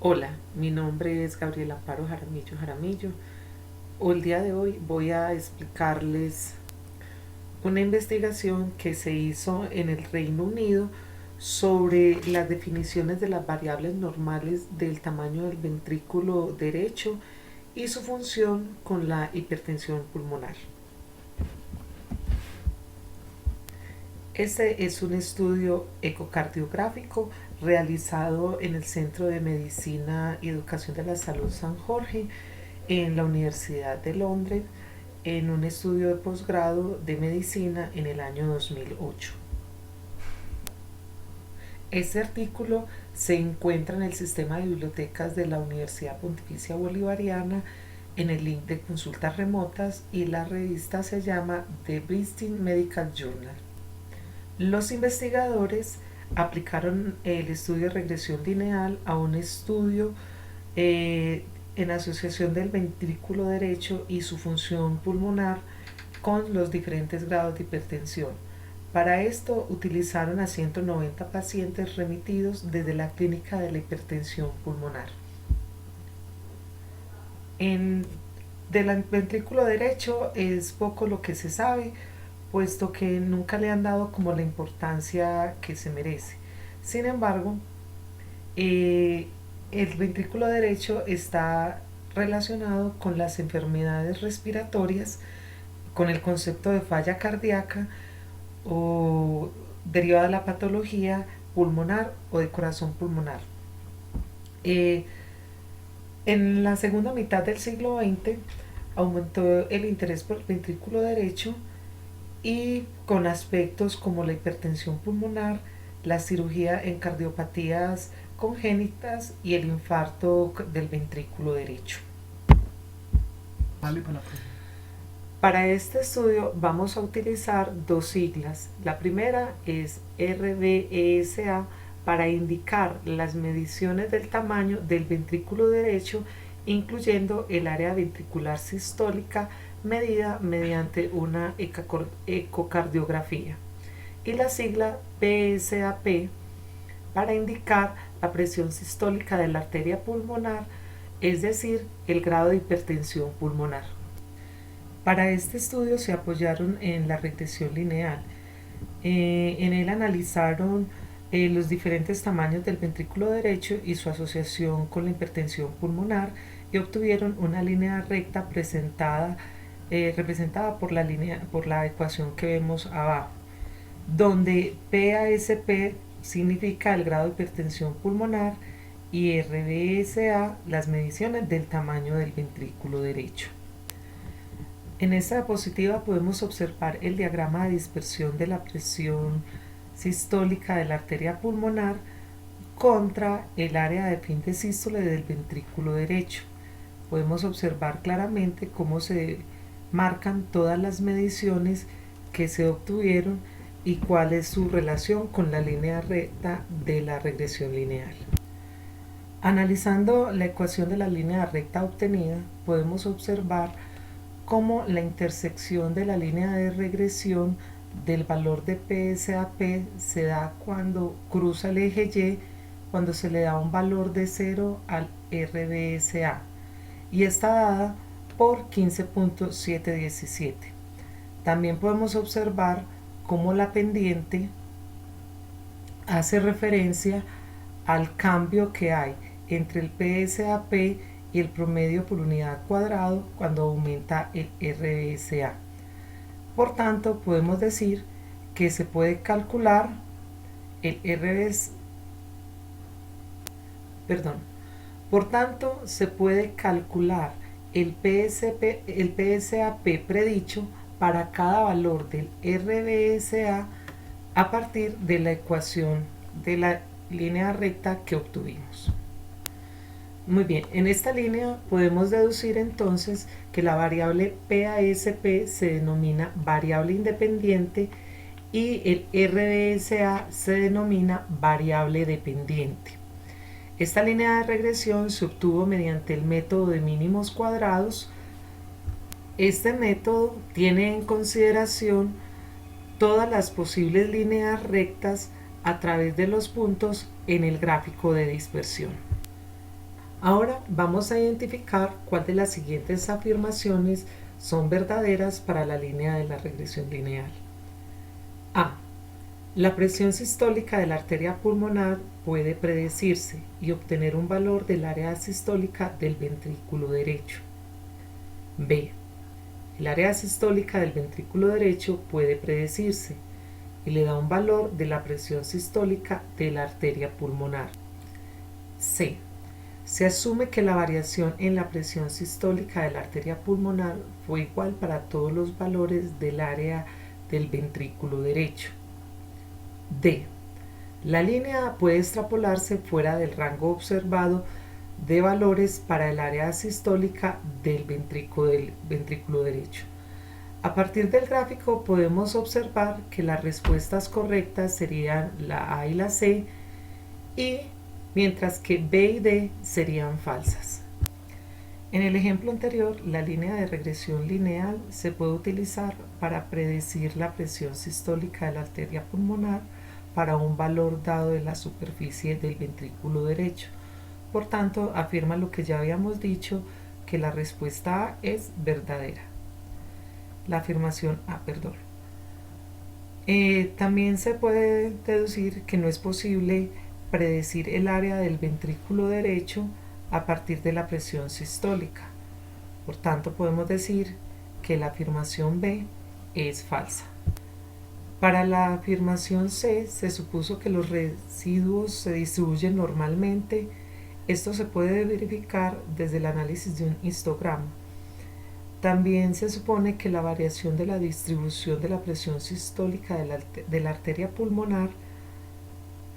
Hola, mi nombre es Gabriela Amparo Jaramillo. El día de hoy voy a explicarles una investigación que se hizo en el Reino Unido sobre las definiciones de las variables normales del tamaño del ventrículo derecho y su función con la hipertensión pulmonar. Este es un estudio ecocardiográfico realizado en el Centro de Medicina y Educación de la Salud San Jorge en la Universidad de Londres en un estudio de posgrado de medicina en el año 2008. Este artículo se encuentra en el sistema de bibliotecas de la Universidad Pontificia Bolivariana en el link de consultas remotas y la revista se llama The British Medical Journal. Los investigadores aplicaron el estudio de regresión lineal a un estudio en asociación del ventrículo derecho y su función pulmonar con los diferentes grados de hipertensión. Para esto utilizaron a 190 pacientes remitidos desde la clínica de la hipertensión pulmonar. Del ventrículo derecho es poco lo que se sabe, puesto que nunca le han dado como la importancia que se merece. Sin embargo, el ventrículo derecho está relacionado con las enfermedades respiratorias, con el concepto de falla cardíaca o derivada de la patología pulmonar o de corazón pulmonar. En la segunda mitad del siglo XX aumentó el interés por el ventrículo derecho y con aspectos como la hipertensión pulmonar, la cirugía en cardiopatías congénitas y el infarto del ventrículo derecho. Para este estudio vamos a utilizar dos siglas. La primera es RVESA para indicar las mediciones del tamaño del ventrículo derecho, incluyendo el área ventricular sistólica medida mediante una ecocardiografía. Y la sigla PSAP para indicar la presión sistólica de la arteria pulmonar, es decir, el grado de hipertensión pulmonar. Para este estudio se apoyaron en la regresión lineal. En él analizaron los diferentes tamaños del ventrículo derecho y su asociación con la hipertensión pulmonar y obtuvieron una línea recta representada por la ecuación que vemos abajo, donde PASP significa el grado de hipertensión pulmonar y RBSA las mediciones del tamaño del ventrículo derecho. En esta diapositiva podemos observar el diagrama de dispersión de la presión sistólica de la arteria pulmonar contra el área de fin de sístole del ventrículo derecho. Podemos observar claramente cómo se marcan todas las mediciones que se obtuvieron y cuál es su relación con la línea recta de la regresión lineal. Analizando la ecuación de la línea recta obtenida, podemos observar cómo la intersección de la línea de regresión del valor de PSAP se da cuando cruza el eje Y, cuando se le da un valor de 0 al RBSA, y está dada por 15.717. También podemos observar cómo la pendiente hace referencia al cambio que hay entre el PSAP y el promedio por unidad cuadrado cuando aumenta el RBSA. Por tanto, podemos decir que se puede calcular el RBSA, por tanto, se puede calcular el PSAP predicho para cada valor del RBSA a partir de la ecuación de la línea recta que obtuvimos. Muy bien, en esta línea podemos deducir entonces que la variable PASP se denomina variable independiente y el RBSA se denomina variable dependiente. Esta línea de regresión se obtuvo mediante el método de mínimos cuadrados. Este método tiene en consideración todas las posibles líneas rectas a través de los puntos en el gráfico de dispersión. Ahora vamos a identificar cuál de las siguientes afirmaciones son verdaderas para la línea de la regresión lineal. A. La presión sistólica de la arteria pulmonar puede predecirse y obtener un valor del área sistólica del ventrículo derecho. B. El área sistólica del ventrículo derecho puede predecirse y le da un valor de la presión sistólica de la arteria pulmonar. C. Se asume que la variación en la presión sistólica de la arteria pulmonar fue igual para todos los valores del área del ventrículo derecho. D. La línea puede extrapolarse fuera del rango observado de valores para el área sistólica del ventrículo derecho. A partir del gráfico podemos observar que las respuestas correctas serían la A y la C, y mientras que B y D serían falsas. En el ejemplo anterior, la línea de regresión lineal se puede utilizar para predecir la presión sistólica de la arteria pulmonar para un valor dado de la superficie del ventrículo derecho. Por tanto, afirma lo que ya habíamos dicho, que la respuesta A es verdadera. La afirmación A, perdón. También se puede deducir que no es posible predecir el área del ventrículo derecho a partir de la presión sistólica. Por tanto, podemos decir que la afirmación B es falsa. Para la afirmación C, se supuso que los residuos se distribuyen normalmente. Esto se puede verificar desde el análisis de un histograma. También se supone que la variación de la distribución de la presión sistólica de la arteria pulmonar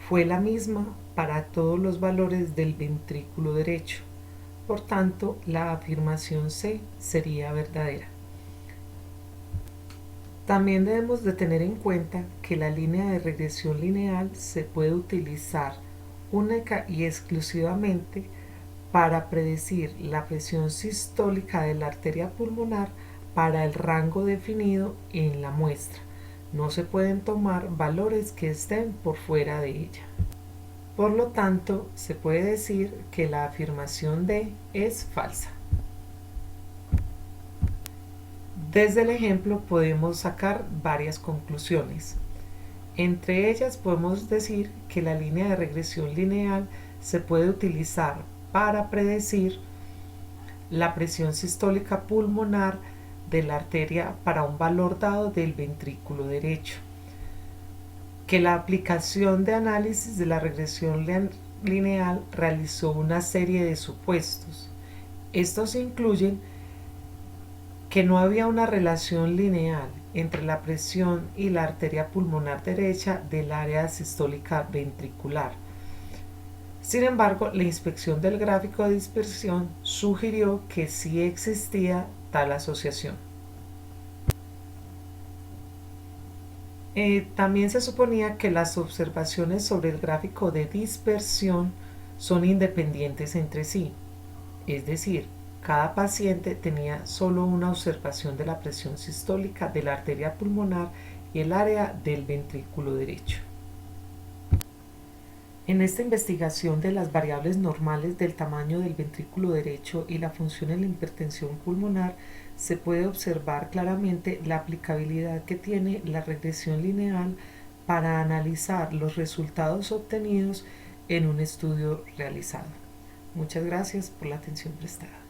fue la misma para todos los valores del ventrículo derecho. Por tanto, la afirmación C sería verdadera. También debemos de tener en cuenta que la línea de regresión lineal se puede utilizar única y exclusivamente para predecir la presión sistólica de la arteria pulmonar para el rango definido en la muestra. No se pueden tomar valores que estén por fuera de ella. Por lo tanto, se puede decir que la afirmación D es falsa. Desde el ejemplo podemos sacar varias conclusiones. Entre ellas podemos decir que la línea de regresión lineal se puede utilizar para predecir la presión sistólica pulmonar de la arteria para un valor dado del ventrículo derecho, que la aplicación de análisis de la regresión lineal realizó una serie de supuestos. Estos incluyen que no había una relación lineal entre la presión y la arteria pulmonar derecha del área sistólica ventricular. Sin embargo, la inspección del gráfico de dispersión sugirió que sí existía tal asociación. También se suponía que las observaciones sobre el gráfico de dispersión son independientes entre sí, es decir, cada paciente tenía solo una observación de la presión sistólica de la arteria pulmonar y el área del ventrículo derecho. En esta investigación de las variables normales del tamaño del ventrículo derecho y la función en la hipertensión pulmonar, se puede observar claramente la aplicabilidad que tiene la regresión lineal para analizar los resultados obtenidos en un estudio realizado. Muchas gracias por la atención prestada.